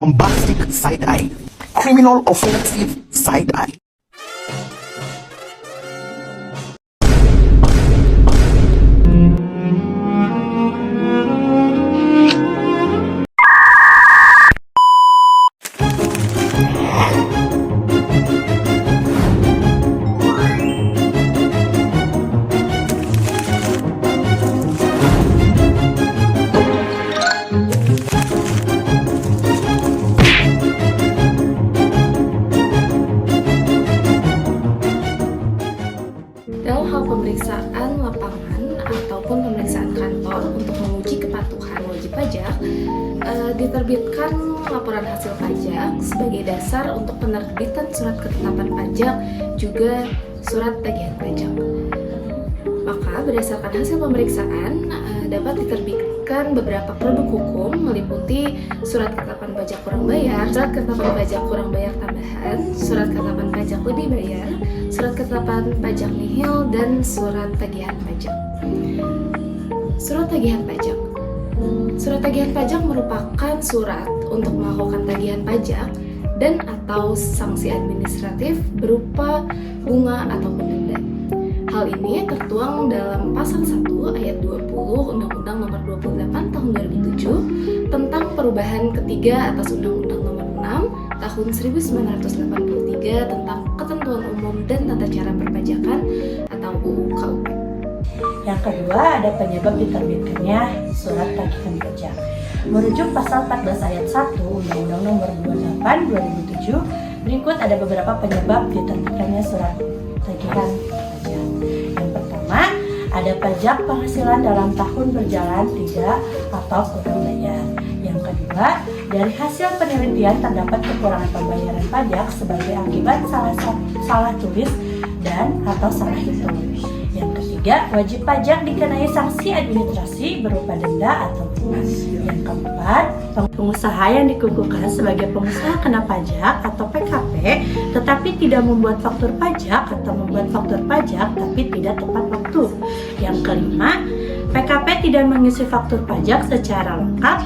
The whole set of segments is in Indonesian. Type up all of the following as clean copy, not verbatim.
bombastic side-eye, criminal offensive side-eye. Dalam hal pemeriksaan lapangan ataupun pemeriksaan kantor untuk menguji kepatuhan wajib pajak, diterbitkan laporan hasil pajak sebagai dasar untuk penerbitan surat ketetapan pajak juga surat tagihan pajak. Maka berdasarkan hasil pemeriksaan dapat diterbitkan beberapa produk hukum meliputi surat ketetapan pajak kurang bayar, surat ketetapan pajak kurang bayar tambahan, surat ketetapan pajak lebih bayar, surat ketetapan pajak nihil, dan surat tagihan pajak. Surat tagihan pajak. Surat tagihan pajak merupakan surat untuk melakukan tagihan pajak dan atau sanksi administratif berupa bunga ataupun denda. Hal ini tertuang dalam pasal 1 ayat 20 Undang-Undang Nomor 28 Tahun 2007 tentang perubahan ketiga atas Undang-Undang Nomor 6 Tahun 1983 tentang ketentuan umum dan tata cara perpajakan atau UU KUP. Yang kedua, ada penyebab diterbitkannya surat tagihan pajak. Merujuk pasal 14 ayat 1 Undang-Undang Nomor 28 2007, berikut ada beberapa penyebab diterbitkannya surat tagihan pajak. Yang pertama, ada pajak penghasilan dalam tahun berjalan tidak atau kurang bayar. Yang kedua, dari hasil penelitian terdapat kekurangan pembayaran pajak sebagai akibat salah tulis dan atau salah hitung. Yang ketiga, wajib pajak dikenai sanksi administrasi berupa denda atau bunga. Yang keempat, pengusaha yang dikukuhkan sebagai pengusaha kena pajak atau PKP tetapi tidak membuat faktur pajak atau membuat faktur pajak tapi tidak tepat waktu. Yang kelima, PKP tidak mengisi faktur pajak secara lengkap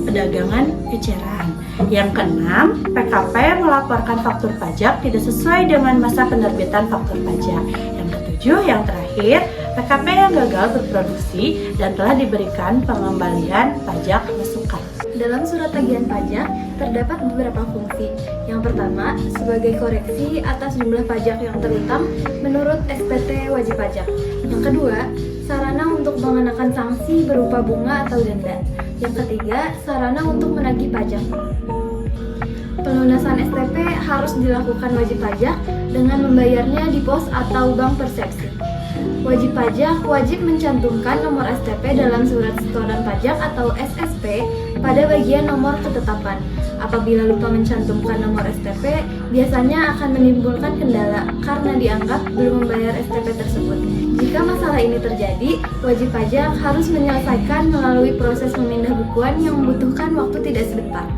pedagangan eceran. Yang keenam, PKP melaporkan faktur pajak tidak sesuai dengan masa penerbitan faktur pajak. Yang ketujuh, yang terakhir, PKP yang gagal berproduksi dan telah diberikan pengembalian pajak masukan. Dalam surat tagihan pajak terdapat beberapa fungsi. Yang pertama, sebagai koreksi atas jumlah pajak yang terutang menurut SPT wajib pajak. Yang kedua, sarana untuk mengenakan sanksi berupa bunga atau denda. Yang ketiga, sarana untuk menagih pajak. Pelunasan STP harus dilakukan wajib pajak dengan membayarnya di pos atau bank persepsi. Wajib pajak wajib mencantumkan nomor STP dalam surat setoran pajak atau SSP pada bagian nomor ketetapan. Apabila lupa mencantumkan nomor STP, biasanya akan menimbulkan kendala karena dianggap belum membayar STP tersebut. Jika masalah ini terjadi, wajib pajak harus menyelesaikan melalui proses pemindah bukuan yang membutuhkan waktu tidak sebentar.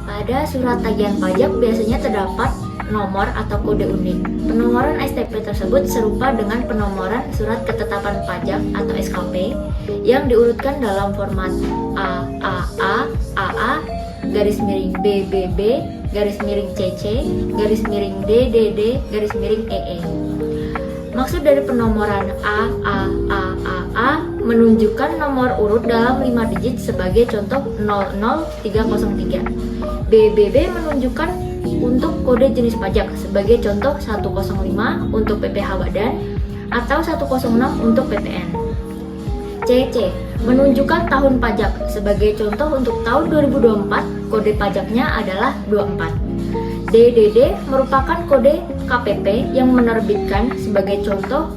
Pada surat tagihan pajak biasanya terdapat nomor atau kode unik. Penomoran STP tersebut serupa dengan penomoran surat ketetapan pajak atau SKP yang diurutkan dalam format AAA, AA, garis miring BBB, garis miring CC, garis miring DDD, garis miring EE. Maksud dari penomoran AAA menunjukkan nomor urut dalam 5 digit sebagai contoh 00303. BBB menunjukkan untuk kode jenis pajak sebagai contoh 105 untuk PPh Badan atau 106 untuk PPN. CC menunjukkan tahun pajak sebagai contoh untuk tahun 2024, kode pajaknya adalah 24. DDD merupakan kode KPP yang menerbitkan sebagai contoh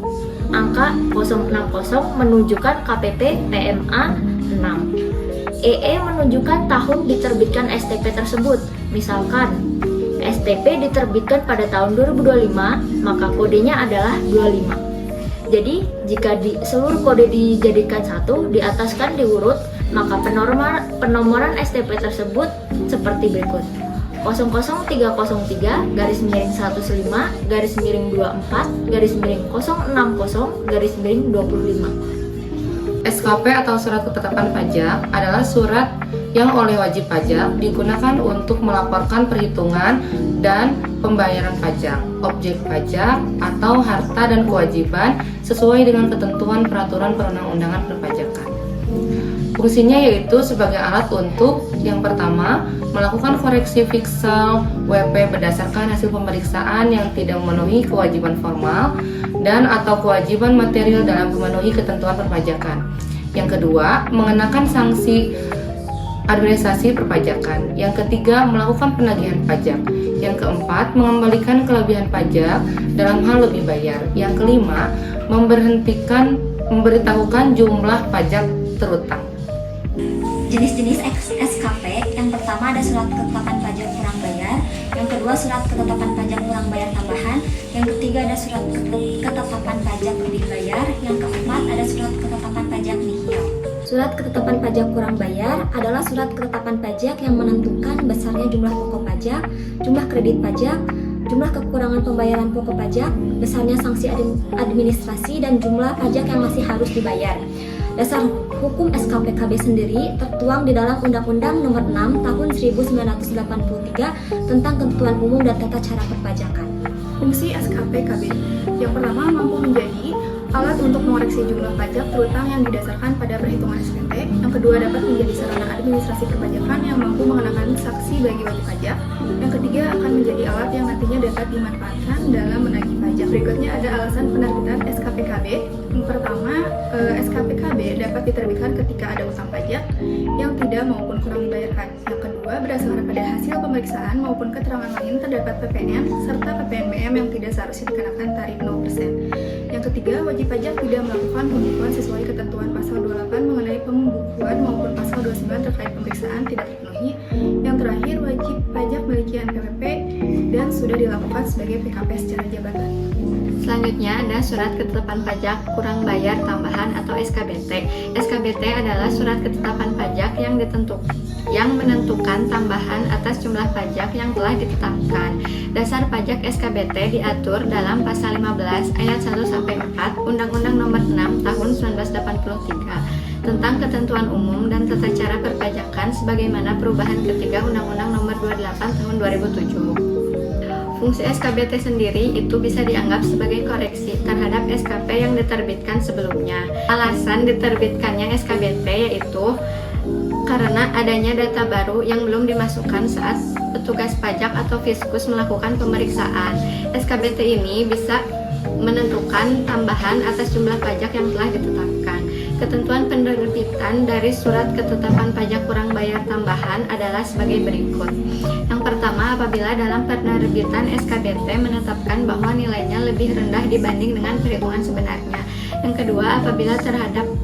angka 060 menunjukkan KPP PMA 6. EE menunjukkan tahun diterbitkan STP tersebut. Misalkan STP diterbitkan pada tahun 2025, maka kodenya adalah 25. Jadi, jika seluruh kode dijadikan satu, diataskan diurut, maka penomoran STP tersebut seperti berikut. 00303 garis miring 15 garis miring 24 garis miring 060 garis miring 25. SKP atau surat ketetapan pajak adalah surat yang oleh wajib pajak digunakan untuk melaporkan perhitungan dan pembayaran pajak, objek pajak, atau harta dan kewajiban sesuai dengan ketentuan peraturan perundang-undangan perpajakan. Fungsinya yaitu sebagai alat untuk yang pertama, melakukan koreksi fiskal WP berdasarkan hasil pemeriksaan yang tidak memenuhi kewajiban formal dan atau kewajiban material dalam memenuhi ketentuan perpajakan. Yang kedua, mengenakan sanksi administrasi perpajakan. Yang ketiga, melakukan penagihan pajak. Yang keempat, mengembalikan kelebihan pajak dalam hal lebih bayar. Yang kelima, memberitahukan jumlah pajak terutang. Jenis-jenis SKP, yang pertama ada surat ketetapan pajak kurang bayar, yang kedua surat ketetapan pajak kurang bayar tambahan, yang ketiga ada surat ketetapan pajak lebih bayar, yang keempat ada surat ketetapan pajak nihil. Surat ketetapan pajak kurang bayar adalah surat ketetapan pajak yang menentukan besarnya jumlah pokok pajak, jumlah kredit pajak, jumlah kekurangan pembayaran pokok pajak, besarnya sanksi administrasi, dan jumlah pajak yang masih harus dibayar. Dasar hukum SKPKB sendiri tertuang di dalam Undang-Undang Nomor 6 Tahun 1983 tentang Ketentuan Umum dan Tata Cara Perpajakan. Fungsi SKPKB yang pertama mampu menjadi alat untuk mengoreksi jumlah pajak terutang yang didasarkan pada perhitungan SPT. Yang kedua dapat menjadi sarana administrasi perpajakan yang mampu mengenakan sanksi bagi wajib pajak. Yang ketiga akan menjadi alat yang nantinya dapat dimanfaatkan dalam menagih pajak. Berikutnya ada alasan penerbitan SKPKB. Yang pertama, SKPKB dapat diterbitkan ketika ada utang pajak yang tidak maupun kurang dibayarkan. Yang kedua, berdasarkan pada hasil pemeriksaan maupun keterangan lain terdapat PPN serta PPNBM yang tidak seharusnya dikenakan tarif 0%. Yang ketiga, wajib pajak tidak melakukan pembukuan sesuai ketentuan pasal 28 mengenai pembukuan maupun pasal 29 terkait pemeriksaan tidak terpenuhi. Yang terakhir, wajib pajak memiliki NPWP dan sudah dilakukan sebagai PKP secara jabatan. Selanjutnya ada surat ketetapan pajak kurang bayar tambahan atau SKBT. SKBT adalah surat ketetapan pajak yang menentukan tambahan atas jumlah pajak yang telah ditetapkan. Dasar pajak SKBT diatur dalam pasal 15 ayat 1 sampai 4 Undang-Undang Nomor 6 Tahun 1983 tentang Ketentuan Umum dan Tata Cara Perpajakan sebagaimana perubahan ketiga Undang-Undang Nomor 28 Tahun 2007. Fungsi SKBT sendiri itu bisa dianggap sebagai koreksi terhadap SKP yang diterbitkan sebelumnya. Alasan diterbitkannya SKBT yaitu karena adanya data baru yang belum dimasukkan saat petugas pajak atau fiskus melakukan pemeriksaan. SKBT ini bisa menentukan tambahan atas jumlah pajak yang telah ditetapkan. Ketentuan penerbitan dari surat ketetapan pajak kurang bayar tambahan adalah sebagai berikut. Yang pertama, apabila dalam penerbitan SKBT menetapkan bahwa nilainya lebih rendah dibanding dengan perhitungan sebenarnya. Yang kedua,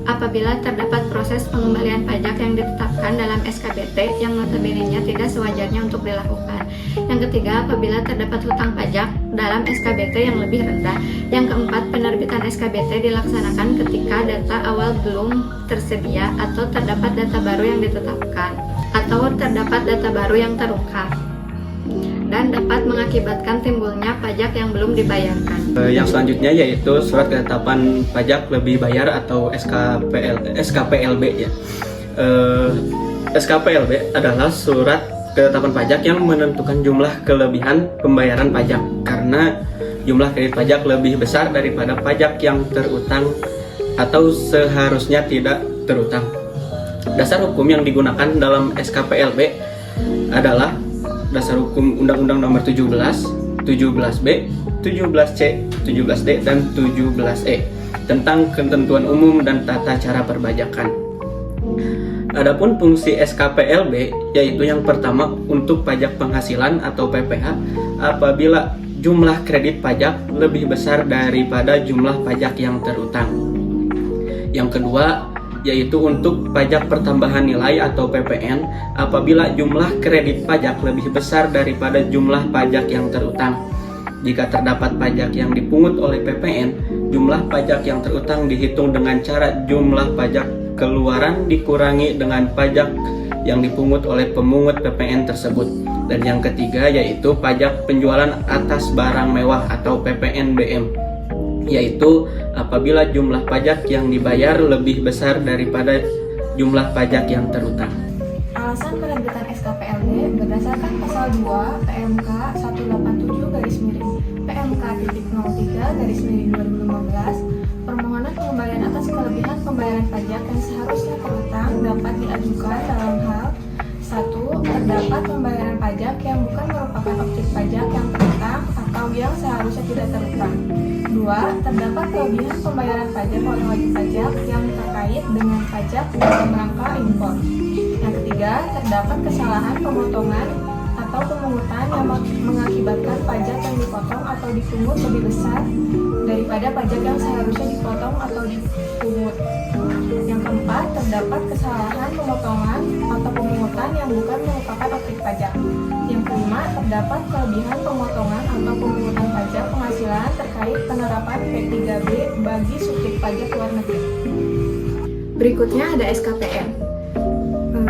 apabila terdapat proses pengembalian pajak yang ditetapkan dalam SKBT yang notabene-nya tidak sewajarnya untuk dilakukan. Yang ketiga, apabila terdapat hutang pajak dalam SKBT yang lebih rendah. Yang keempat, penerbitan SKBT dilaksanakan ketika data awal belum tersedia atau terdapat data baru yang ditetapkan atau terdapat data baru yang terungkap dan dapat mengakibatkan timbulnya pajak yang belum dibayarkan. Yang selanjutnya yaitu surat ketetapan pajak lebih bayar atau SKPLB ya. SKPLB adalah surat ketetapan pajak yang menentukan jumlah kelebihan pembayaran pajak karena jumlah kredit pajak lebih besar daripada pajak yang terutang atau seharusnya tidak terutang. Dasar hukum yang digunakan dalam SKPLB adalah Dasar Hukum Undang-Undang Nomor 17, 17B, 17C, 17D, dan 17E tentang Ketentuan Umum dan Tata Cara Perpajakan. Adapun fungsi SKPLB yaitu yang pertama untuk pajak penghasilan atau PPH apabila jumlah kredit pajak lebih besar daripada jumlah pajak yang terutang. Yang kedua yaitu untuk pajak pertambahan nilai atau PPN apabila jumlah kredit pajak lebih besar daripada jumlah pajak yang terutang. Jika terdapat pajak yang dipungut oleh PPN, jumlah pajak yang terutang dihitung dengan cara jumlah pajak keluaran dikurangi dengan pajak yang dipungut oleh pemungut PPN tersebut. Dan yang ketiga yaitu pajak penjualan atas barang mewah atau PPNBM, yaitu apabila jumlah pajak yang dibayar lebih besar daripada jumlah pajak yang terutang. Alasan SKPLB berdasarkan pasal 2 PMK 187/PMK.03/2015, permohonan pengembalian atas kelebihan pembayaran pajak yang seharusnya terutang dapat diajukan dalam hal 1. Terdapat pembayaran pajak yang bukan merupakan objek pajak yang terutang atau yang seharusnya tidak terutang. 2. Terdapat kelebihan pembayaran pajak oleh wajib pajak yang terkait dengan pajak dalam rangka impor. Yang ketiga, terdapat kesalahan pemotongan atau pemungutan yang mengakibatkan pajak yang dipotong atau dipungut lebih besar daripada pajak yang seharusnya dipotong atau dipungut. Yang keempat, terdapat kesalahan pemotongan atau pemungutan yang bukan merupakan objek pajak. Yang kelima, terdapat kelebihan pemotongan atau pemungutan pajak penghasilan terkait penerapan P3B bagi subjek pajak luar negeri. Berikutnya ada SKPN.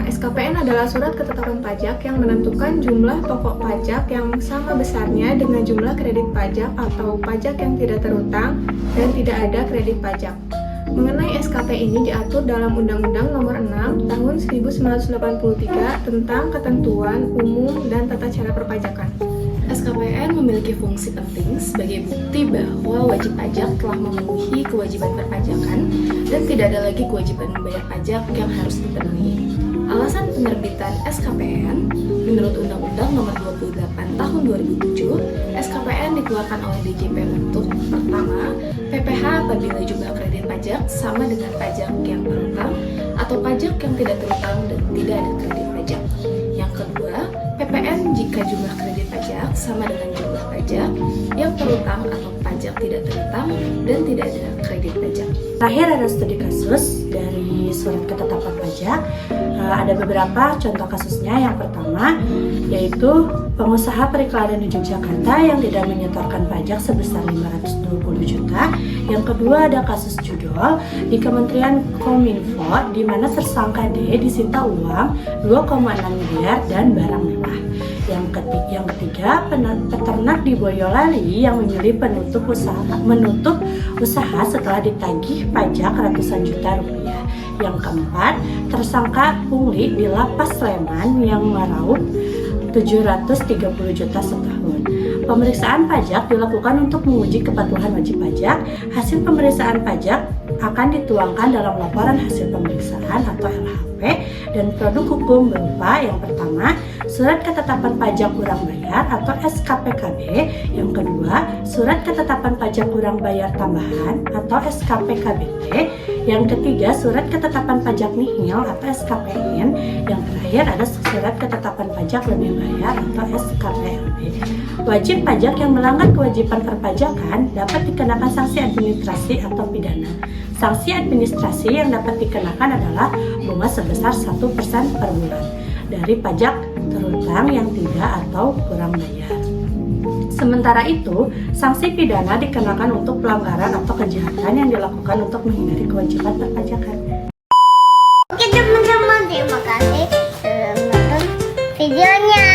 SKPN adalah surat ketetapan pajak yang menentukan jumlah pokok pajak yang sama besarnya dengan jumlah kredit pajak atau pajak yang tidak terutang dan tidak ada kredit pajak. Mengenai SKP ini diatur dalam Undang-Undang Nomor 6 Tahun 1983 tentang Ketentuan Umum dan Tata Cara Perpajakan. SKPN memiliki fungsi penting sebagai bukti bahwa wajib pajak telah memenuhi kewajiban perpajakan dan tidak ada lagi kewajiban membayar pajak yang harus dipenuhi. Alasan penerbitan SKPN, menurut Undang-Undang Nomor 28 Tahun 2007, SKPN dikeluarkan oleh DJP untuk pertama, PPh apabila jumlah kredit pajak sama dengan pajak yang terutang atau pajak yang tidak terutang dan tidak ada kredit pajak. Yang kedua, PPN jika jumlah kredit pajak sama dengan jumlah pajak yang terutang atau pajak tidak terutang dan tidak ada kredit pajak. Terakhir ada studi kasus dari surat ketetapan pajak. Ada beberapa contoh kasusnya. Yang pertama yaitu pengusaha periklanan di Yogyakarta yang tidak menyetorkan pajak sebesar 520 juta. Yang kedua ada kasus judol di Kementerian Kominfo di mana tersangka D disita uang 2,6 miliar dan barang mewah. Yang ketiga peternak di Boyolali yang memilih menutup usaha setelah ditagih pajak ratusan juta rupiah. Yang keempat, tersangka pungli di Lapas Sleman yang meraup 730 juta setahun. Pemeriksaan pajak dilakukan untuk menguji kepatuhan wajib pajak. Hasil pemeriksaan pajak akan dituangkan dalam laporan hasil pemeriksaan atau LHP dan produk hukum berupa yang pertama, surat ketetapan pajak kurang bayar atau SKPKB. Yang kedua, surat ketetapan pajak kurang bayar tambahan atau SKPKBT. Yang ketiga, surat ketetapan pajak nihil atau SKPN. Yang terakhir ada surat ketetapan pajak lebih bayar atau SKPLB. Wajib pajak yang melanggar kewajiban perpajakan dapat dikenakan sanksi administrasi atau pidana. Sanksi administrasi yang dapat dikenakan adalah bunga sebesar 1% per bulan dari pajak terutang yang tidak atau kurang bayar. Sementara itu, sanksi pidana dikenakan untuk pelanggaran atau kejahatan yang dilakukan untuk menghindari kewajiban perpajakan. Oke teman-teman, terima kasih sudah menonton videonya.